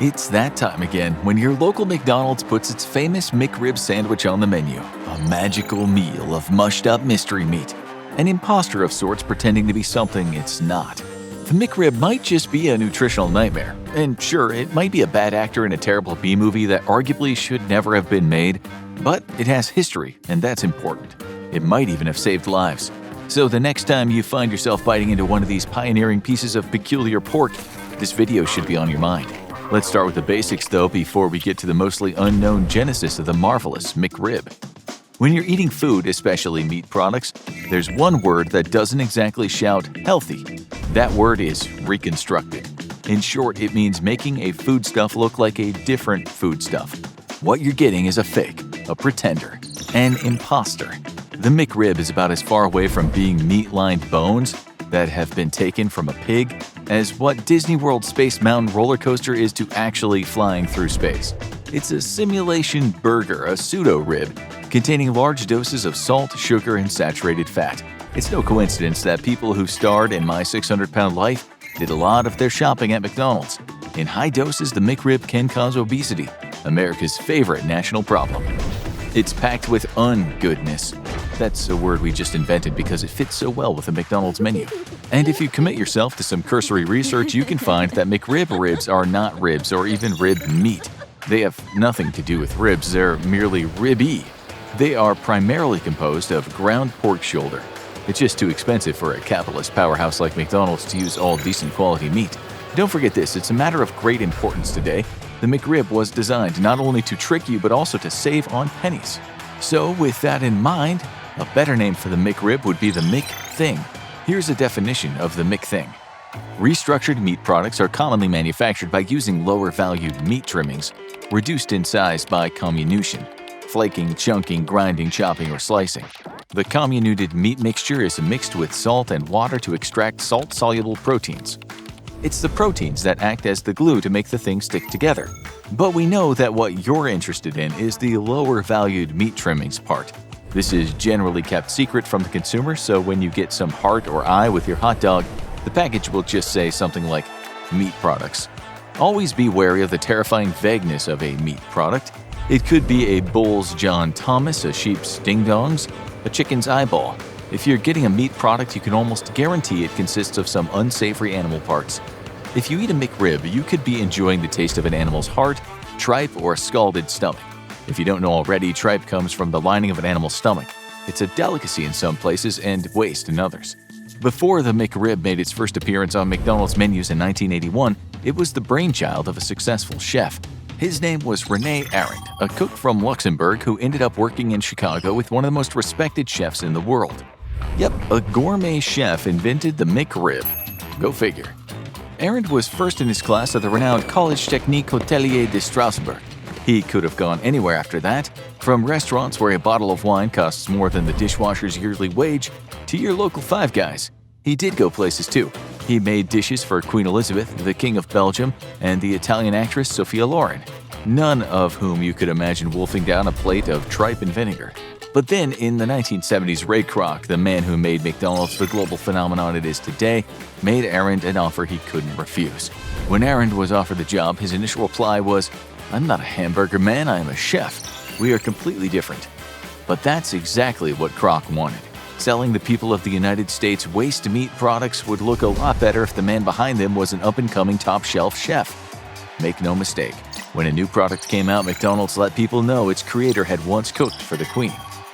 It's that time again when your local McDonald's puts its famous McRib sandwich on the menu. A magical meal of mushed-up mystery meat. An imposter of sorts pretending to be something it's not. The McRib might just be a nutritional nightmare. And sure, it might be a bad actor in a terrible B-movie that arguably should never have been made, but it has history, and that's important. It might even have saved lives. So the next time you find yourself biting into one of these pioneering pieces of peculiar pork, this video should be on your mind. Let's start with the basics though before we get to the mostly unknown genesis of the marvelous McRib. When you're eating food, especially meat products, there's one word that doesn't exactly shout healthy. That word is reconstructed. In short, it means making a foodstuff look like a different foodstuff. What you're getting is a fake, a pretender, an imposter. The McRib is about as far away from being meat-lined bones that have been taken from a pig as what Disney World Space Mountain roller coaster is to actually flying through space. It's a simulation burger, a pseudo-rib, containing large doses of salt, sugar, and saturated fat. It's no coincidence that people who starred in My 600-Pound Life did a lot of their shopping at McDonald's. In high doses, the McRib can cause obesity, America's favorite national problem. It's packed with ungoodness. That's a word we just invented because it fits so well with the McDonald's menu. And if you commit yourself to some cursory research, you can find that McRib ribs are not ribs or even rib meat. They have nothing to do with ribs, they're merely ribby. They are primarily composed of ground pork shoulder. It's just too expensive for a capitalist powerhouse like McDonald's to use all decent quality meat. Don't forget this, it's a matter of great importance today. The McRib was designed not only to trick you but also to save on pennies. So with that in mind, a better name for the McRib would be the McThing. Here's a definition of the McThing. Restructured meat products are commonly manufactured by using lower-valued meat trimmings, reduced in size by comminution, flaking, chunking, grinding, chopping, or slicing. The comminuted meat mixture is mixed with salt and water to extract salt-soluble proteins. It's the proteins that act as the glue to make the thing stick together. But we know that what you're interested in is the lower-valued meat trimmings part. This is generally kept secret from the consumer, so when you get some heart or eye with your hot dog, the package will just say something like meat products. Always be wary of the terrifying vagueness of a meat product. It could be a bull's John Thomas, a sheep's ding-dongs, a chicken's eyeball. If you're getting a meat product, you can almost guarantee it consists of some unsavory animal parts. If you eat a McRib, you could be enjoying the taste of an animal's heart, tripe, or scalded stomach. If you don't know already, tripe comes from the lining of an animal's stomach. It's a delicacy in some places and waste in others. Before the McRib made its first appearance on McDonald's menus in 1981, it was the brainchild of a successful chef. His name was René Arendt, a cook from Luxembourg who ended up working in Chicago with one of the most respected chefs in the world. Yep, a gourmet chef invented the McRib. Go figure. Arendt was first in his class at the renowned Collège Technique Hôtelier de Strasbourg. He could have gone anywhere after that, from restaurants where a bottle of wine costs more than the dishwasher's yearly wage, to your local Five Guys. He did go places too. He made dishes for Queen Elizabeth, the King of Belgium, and the Italian actress Sophia Loren, none of whom you could imagine wolfing down a plate of tripe and vinegar. But then, in the 1970s, Ray Kroc, the man who made McDonald's the global phenomenon it is today, made Arendt an offer he couldn't refuse. When Arendt was offered the job, his initial reply was, "I'm not a hamburger man, I am a chef. We are completely different." But that's exactly what Kroc wanted. Selling the people of the United States waste meat products would look a lot better if the man behind them was an up-and-coming top-shelf chef. Make no mistake, when a new product came out, McDonald's let people know its creator had once cooked for the Queen.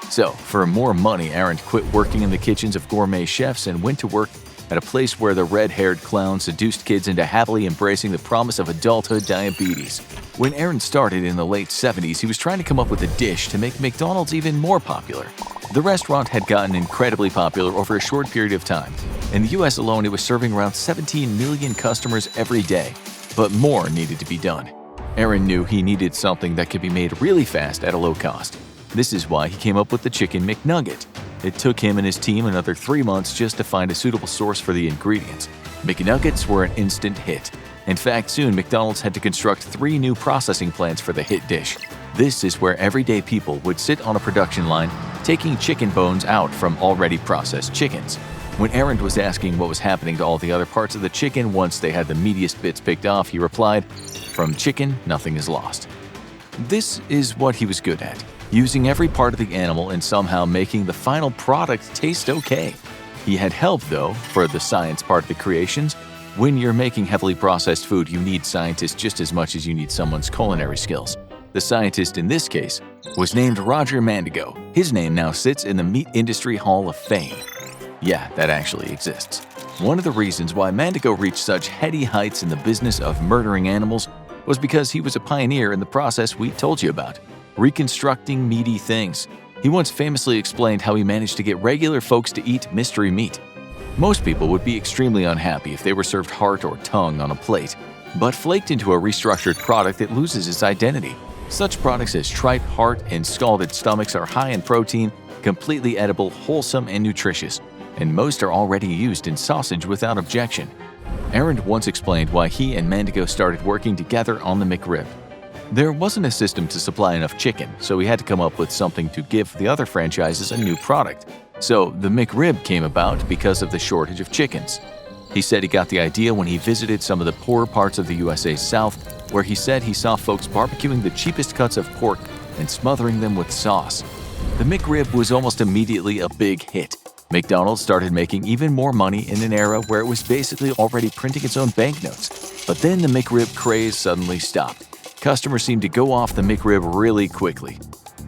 So, for more money, Arendt quit working in the kitchens of gourmet chefs and went to work at a place where the red-haired clown seduced kids into happily embracing the promise of adulthood diabetes. When Arendt started in the late 70s, he was trying to come up with a dish to make McDonald's even more popular. The restaurant had gotten incredibly popular over a short period of time. In the US alone, it was serving around 17 million customers every day. But more needed to be done. Arendt knew he needed something that could be made really fast at a low cost. This is why he came up with the Chicken McNugget. It took him and his team another 3 months just to find a suitable source for the ingredients. McNuggets were an instant hit. In fact, soon McDonald's had to construct 3 new processing plants for the hit dish. This is where everyday people would sit on a production line, taking chicken bones out from already processed chickens. When Aaron was asking what was happening to all the other parts of the chicken once they had the meatiest bits picked off, he replied, "From chicken, nothing is lost." This is what he was good at, using every part of the animal and somehow making the final product taste okay. He had help, though, for the science part of the creations. When you're making heavily processed food, you need scientists just as much as you need someone's culinary skills. The scientist in this case was named Roger Mandigo. His name now sits in the Meat Industry Hall of Fame. Yeah, that actually exists. One of the reasons why Mandigo reached such heady heights in the business of murdering animals was because he was a pioneer in the process we told you about, reconstructing meaty things. He once famously explained how he managed to get regular folks to eat mystery meat. Most people would be extremely unhappy if they were served heart or tongue on a plate, but flaked into a restructured product that loses its identity. Such products as tripe, heart, and scalded stomachs are high in protein, completely edible, wholesome, and nutritious, and most are already used in sausage without objection. Aaron once explained why he and Mandigo started working together on the McRib. There wasn't a system to supply enough chicken, so he had to come up with something to give the other franchises a new product. So the McRib came about because of the shortage of chickens. He said he got the idea when he visited some of the poorer parts of the USA's South, where he said he saw folks barbecuing the cheapest cuts of pork and smothering them with sauce. The McRib was almost immediately a big hit. McDonald's started making even more money in an era where it was basically already printing its own banknotes. But then the McRib craze suddenly stopped. Customers seemed to go off the McRib really quickly.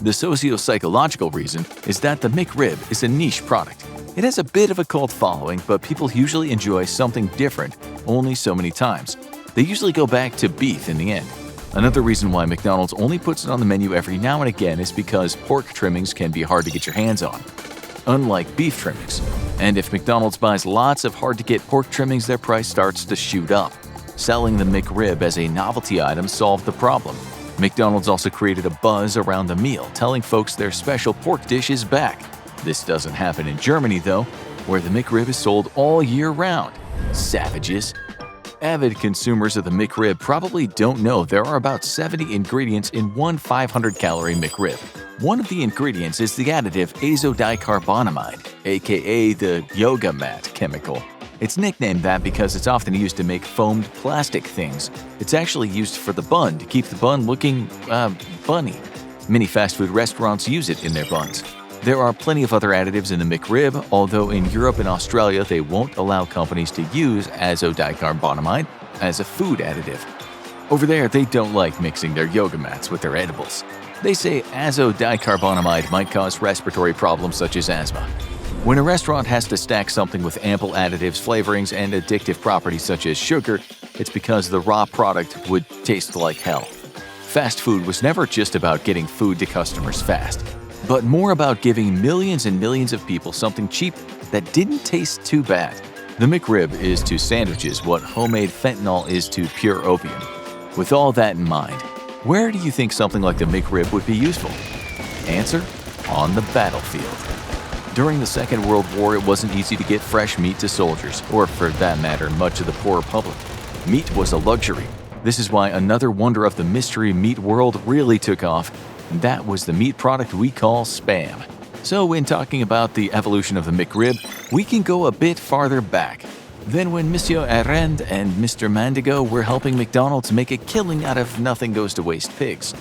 The socio-psychological reason is that the McRib is a niche product. It has a bit of a cult following, but people usually enjoy something different only so many times. They usually go back to beef in the end. Another reason why McDonald's only puts it on the menu every now and again is because pork trimmings can be hard to get your hands on, unlike beef trimmings. And if McDonald's buys lots of hard-to-get pork trimmings, their price starts to shoot up. Selling the McRib as a novelty item solved the problem. McDonald's also created a buzz around the meal, telling folks their special pork dish is back. This doesn't happen in Germany, though, where the McRib is sold all year round. Savages. Avid consumers of the McRib probably don't know there are about 70 ingredients in one 500-calorie McRib. One of the ingredients is the additive azodicarbonamide, aka the yoga mat chemical. It's nicknamed that because it's often used to make foamed plastic things. It's actually used for the bun to keep the bun looking, bunny. Many fast food restaurants use it in their buns. There are plenty of other additives in the McRib, although in Europe and Australia they won't allow companies to use azodicarbonamide as a food additive. Over there, they don't like mixing their yoga mats with their edibles. They say azodicarbonamide might cause respiratory problems such as asthma. When a restaurant has to stack something with ample additives, flavorings, and addictive properties such as sugar, it's because the raw product would taste like hell. Fast food was never just about getting food to customers fast, but more about giving millions and millions of people something cheap that didn't taste too bad. The McRib is to sandwiches what homemade fentanyl is to pure opium. With all that in mind, where do you think something like the McRib would be useful? Answer: on the battlefield. During the Second World War, it wasn't easy to get fresh meat to soldiers, or for that matter, much of the poorer public. Meat was a luxury. This is why another wonder of the mystery meat world really took off, and that was the meat product we call Spam. So when talking about the evolution of the McRib, we can go a bit farther back. Then when Monsieur Arend and Mr. Mandigo were helping McDonald's make a killing out of nothing-goes-to-waste pigs.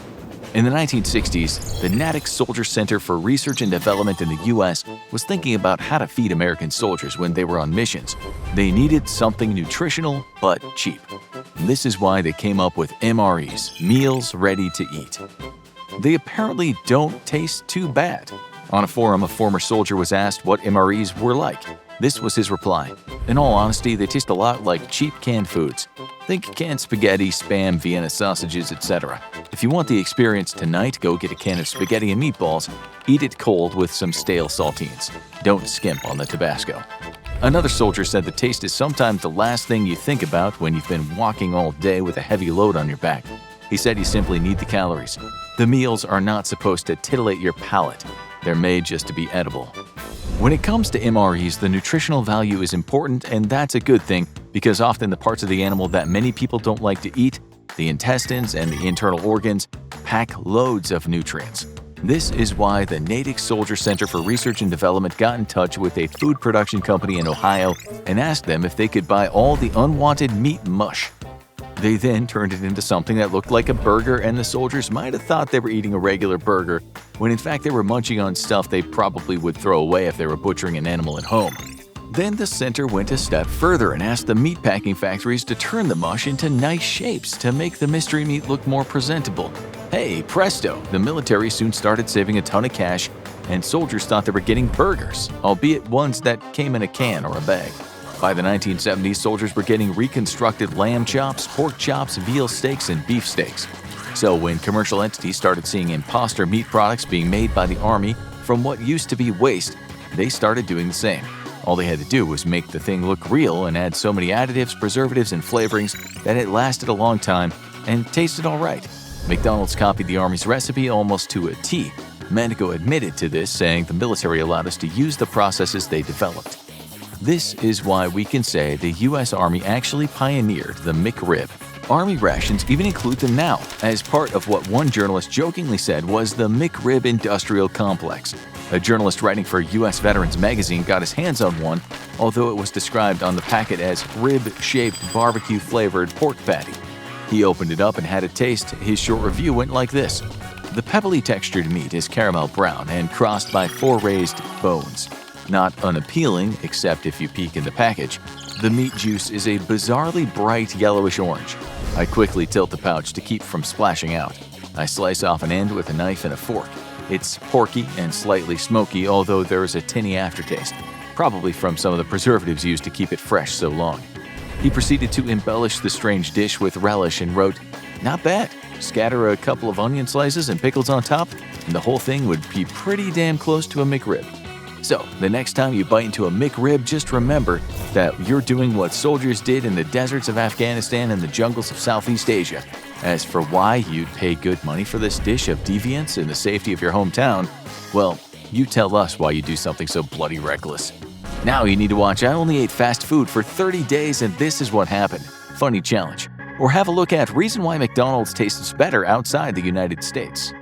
In the 1960s, the Natick Soldier Center for Research and Development in the U.S. was thinking about how to feed American soldiers when they were on missions. They needed something nutritional but cheap. This is why they came up with MREs, Meals Ready to Eat. They apparently don't taste too bad. On a forum, a former soldier was asked what MREs were like. This was his reply: "In all honesty, they taste a lot like cheap canned foods. Think canned spaghetti, Spam, Vienna sausages, etc. If you want the experience tonight, go get a can of spaghetti and meatballs. Eat it cold with some stale saltines. Don't skimp on the Tabasco." Another soldier said the taste is sometimes the last thing you think about when you've been walking all day with a heavy load on your back. He said you simply need the calories. The meals are not supposed to titillate your palate. They're made just to be edible. When it comes to MREs, the nutritional value is important, and that's a good thing because often the parts of the animal that many people don't like to eat, the intestines and the internal organs, pack loads of nutrients. This is why the Natick Soldier Center for Research and Development got in touch with a food production company in Ohio and asked them if they could buy all the unwanted meat mush. They then turned it into something that looked like a burger, and the soldiers might have thought they were eating a regular burger, when in fact they were munching on stuff they probably would throw away if they were butchering an animal at home. Then the center went a step further and asked the meatpacking factories to turn the mush into nice shapes to make the mystery meat look more presentable. Hey, presto! The military soon started saving a ton of cash, and soldiers thought they were getting burgers, albeit ones that came in a can or a bag. By the 1970s, soldiers were getting reconstructed lamb chops, pork chops, veal steaks, and beef steaks. So when commercial entities started seeing imposter meat products being made by the Army from what used to be waste, they started doing the same. All they had to do was make the thing look real and add so many additives, preservatives, and flavorings that it lasted a long time and tasted all right. McDonald's copied the Army's recipe almost to a T. Mendigo admitted to this, saying the military allowed us to use the processes they developed. This is why we can say the U.S. Army actually pioneered the McRib. Army rations even include them now, as part of what one journalist jokingly said was the McRib Industrial Complex. A journalist writing for U.S. Veterans magazine got his hands on one, although it was described on the packet as rib-shaped barbecue-flavored pork patty. He opened it up and had a taste. His short review went like this. The pebbly textured meat is caramel brown and crossed by 4 raised bones. Not unappealing, except if you peek in the package. The meat juice is a bizarrely bright yellowish orange. I quickly tilt the pouch to keep from splashing out. I slice off an end with a knife and a fork. It's porky and slightly smoky, although there is a tinny aftertaste, probably from some of the preservatives used to keep it fresh so long. He proceeded to embellish the strange dish with relish and wrote, "Not bad. Scatter a couple of onion slices and pickles on top, and the whole thing would be pretty damn close to a McRib." So, the next time you bite into a McRib, just remember that you're doing what soldiers did in the deserts of Afghanistan and the jungles of Southeast Asia. As for why you'd pay good money for this dish of deviance in the safety of your hometown, well, you tell us why you do something so bloody reckless. Now you need to watch I Only Ate Fast Food for 30 Days and This Is What Happened. Funny challenge. Or have a look at Reason Why McDonald's Tastes Better Outside the United States.